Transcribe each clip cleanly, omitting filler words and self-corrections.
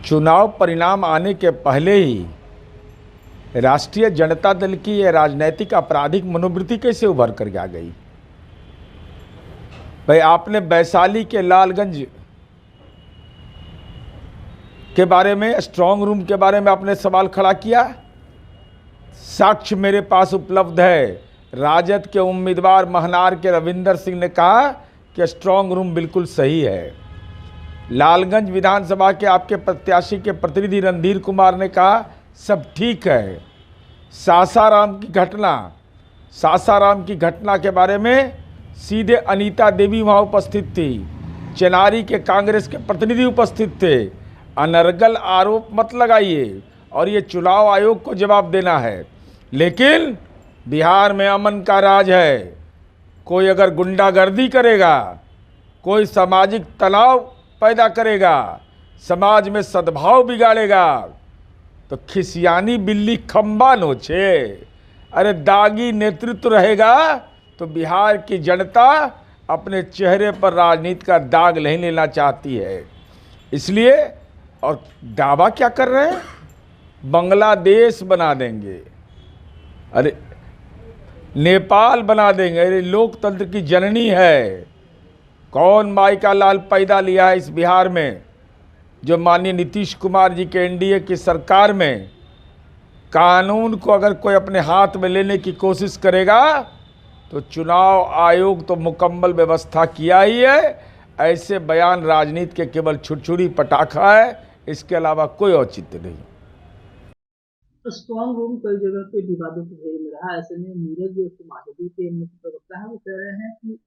चुनाव परिणाम आने के पहले ही राष्ट्रीय जनता दल की यह राजनैतिक आपराधिक मनोवृत्ति कैसे उभर कर आ गई? भाई, आपने वैशाली के लालगंज के बारे में, स्ट्रांग रूम के बारे में आपने सवाल खड़ा किया। साक्ष्य मेरे पास उपलब्ध है। राजद के उम्मीदवार महनार के रविंदर सिंह ने कहा कि स्ट्रांग रूम बिल्कुल सही है। लालगंज विधानसभा के आपके प्रत्याशी के प्रतिनिधि रणधीर कुमार ने कहा सब ठीक है। सासाराम की घटना के बारे में सीधे अनीता देवी वहाँ उपस्थित थी। चेनारी के कांग्रेस के प्रतिनिधि उपस्थित थे। अनर्गल आरोप मत लगाइए और ये चुनाव आयोग को जवाब देना है। लेकिन बिहार में अमन का राज है। कोई अगर गुंडागर्दी करेगा, कोई सामाजिक तनाव पैदा करेगा, समाज में सद्भाव बिगाड़ेगा, तो खिसियानी बिल्ली खंबा नोचे। अरे दागी नेतृत्व रहेगा तो बिहार की जनता अपने चेहरे पर राजनीति का दाग नहीं लेना चाहती है। इसलिए, और दावा क्या कर रहे हैं, बांग्लादेश बना देंगे, अरे नेपाल बना देंगे। अरे लोकतंत्र की जननी है। कौन माई का लाल पैदा लिया है इस बिहार में, जो माननीय नीतीश कुमार जी के एनडीए की सरकार में कानून को अगर कोई अपने हाथ में लेने की कोशिश करेगा तो चुनाव आयोग तो मुकम्मल व्यवस्था किया ही है। ऐसे बयान राजनीति के केवल छुरछुरी पटाखा है, इसके अलावा कोई औचित्य नहीं। स्ट्रांग रूम कई जगह पे विवादों की घेरे में रहा। ऐसे में नीरज कुमार के मुख्य प्रवक्ता है, वो कह रहे हैं कि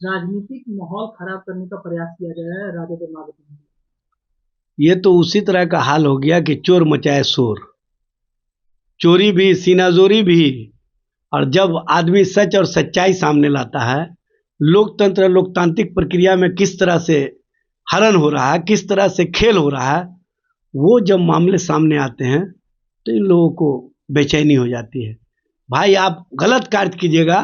राजनीतिक माहौल खराब करने का प्रयास किया जा रहा है राजद और मायावती। ये तो उसी तरह का हाल हो गया कि चोर मचाए शोर, चोरी भी, सीनाजोरी भी। और जब आदमी सच और सच्चाई सामने लाता है, लोकतंत्र लोकतांत्रिक प्रक्रिया में किस तरह से हरण हो रहा है, किस तरह से खेल हो रहा है, वो जब मामले सामने आते हैं तो इन लोगों को बेचैनी हो जाती है। भाई, आप गलत कार्य कीजिएगा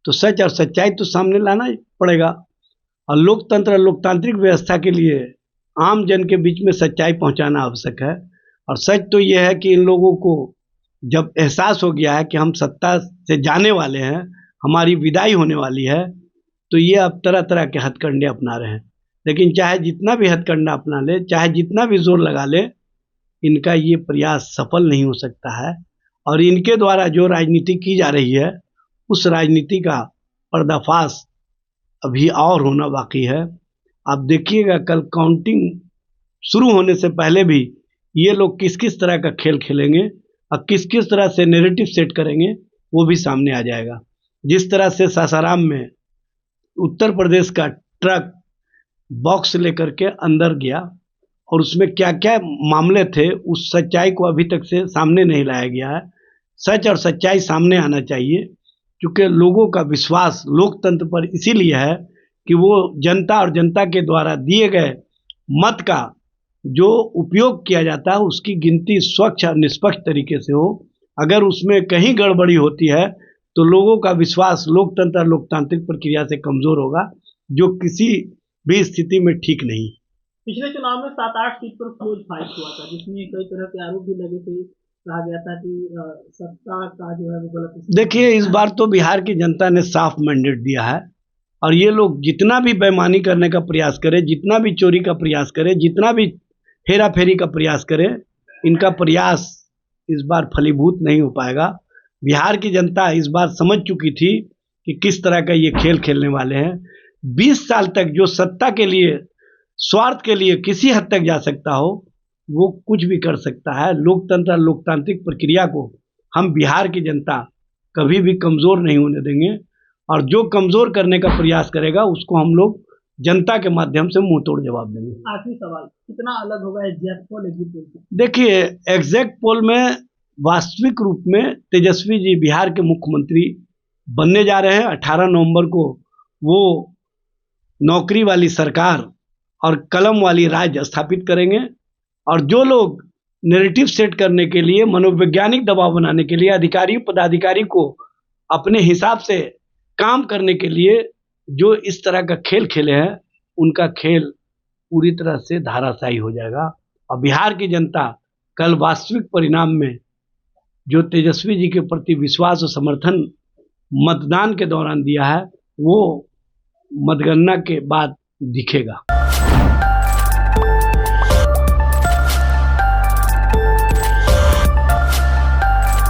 तो सच और सच्चाई तो सामने लाना पड़ेगा। और लोकतंत्र लोकतांत्रिक व्यवस्था के लिए आम जन के बीच में सच्चाई पहुंचाना आवश्यक है। और सच तो यह है कि इन लोगों को जब एहसास हो गया है कि हम सत्ता से जाने वाले हैं, हमारी विदाई होने वाली है, तो ये अब तरह तरह के हथकंडे अपना रहे हैं। लेकिन चाहे जितना भी हथकंडा अपना ले, चाहे जितना भी जोर लगा ले, इनका ये प्रयास सफल नहीं हो सकता है। और इनके द्वारा जो राजनीति की जा रही है, उस राजनीति का पर्दाफाश अभी और होना बाकी है। आप देखिएगा, कल काउंटिंग शुरू होने से पहले भी ये लोग किस किस तरह का खेल खेलेंगे और किस किस तरह से नैरेटिव सेट करेंगे, वो भी सामने आ जाएगा। जिस तरह से सासाराम में उत्तर प्रदेश का ट्रक बॉक्स लेकर के अंदर गया और उसमें क्या क्या मामले थे, उस सच्चाई को अभी तक से सामने नहीं लाया गया है। सच और सच्चाई सामने आना चाहिए, क्योंकि लोगों का विश्वास लोकतंत्र पर इसीलिए है कि वो जनता और जनता के द्वारा दिए गए मत का जो उपयोग किया जाता है, उसकी गिनती स्वच्छ और निष्पक्ष तरीके से हो। अगर उसमें कहीं गड़बड़ी होती है तो लोगों का विश्वास लोकतंत्र और लोकतांत्रिक प्रक्रिया से कमजोर होगा, जो किसी भी स्थिति में ठीक नहीं। पिछले चुनाव में 7-8 सीट पर क्लोज फाइट हुआ था, जिसमें कई तरह के आरोप भी लगे थे। कहा गया था कि सत्ता का जो है वो गलत। देखिए, इस बार तो बिहार की जनता ने साफ मैंडेट दिया है, और ये लोग जितना भी बेईमानी करने का प्रयास करें, जितना भी चोरी का प्रयास करें, जितना भी हेरा फेरी का प्रयास करें, इनका प्रयास इस बार फलीभूत नहीं हो पाएगा। बिहार की जनता इस बार समझ चुकी थी कि किस तरह का ये खेल खेलने वाले हैं। 20 साल तक जो सत्ता के लिए, स्वार्थ के लिए किसी हद तक जा सकता हो, वो कुछ भी कर सकता है। लोकतंत्र लोकतांत्रिक प्रक्रिया को हम बिहार की जनता कभी भी कमज़ोर नहीं होने देंगे, और जो कमज़ोर करने का प्रयास करेगा उसको हम लोग जनता के माध्यम से मुंह तोड़ जवाब देंगे। आखिरी सवाल, कितना अलग होगा एग्जैक्ट पोल एग्जिट पोल? देखिए, एग्जैक्ट पोल में वास्तविक रूप में तेजस्वी जी बिहार के मुख्यमंत्री बनने जा रहे हैं। 18 नवंबर को वो नौकरी वाली सरकार और कलम वाली राज स्थापित करेंगे। और जो लोग नैरेटिव सेट करने के लिए, मनोवैज्ञानिक दबाव बनाने के लिए, अधिकारी पदाधिकारी को अपने हिसाब से काम करने के लिए जो इस तरह का खेल खेले हैं, उनका खेल पूरी तरह से धाराशायी हो जाएगा। और बिहार की जनता कल वास्तविक परिणाम में जो तेजस्वी जी के प्रति विश्वास और समर्थन मतदान के दौरान दिया है वो मतगणना के बाद दिखेगा।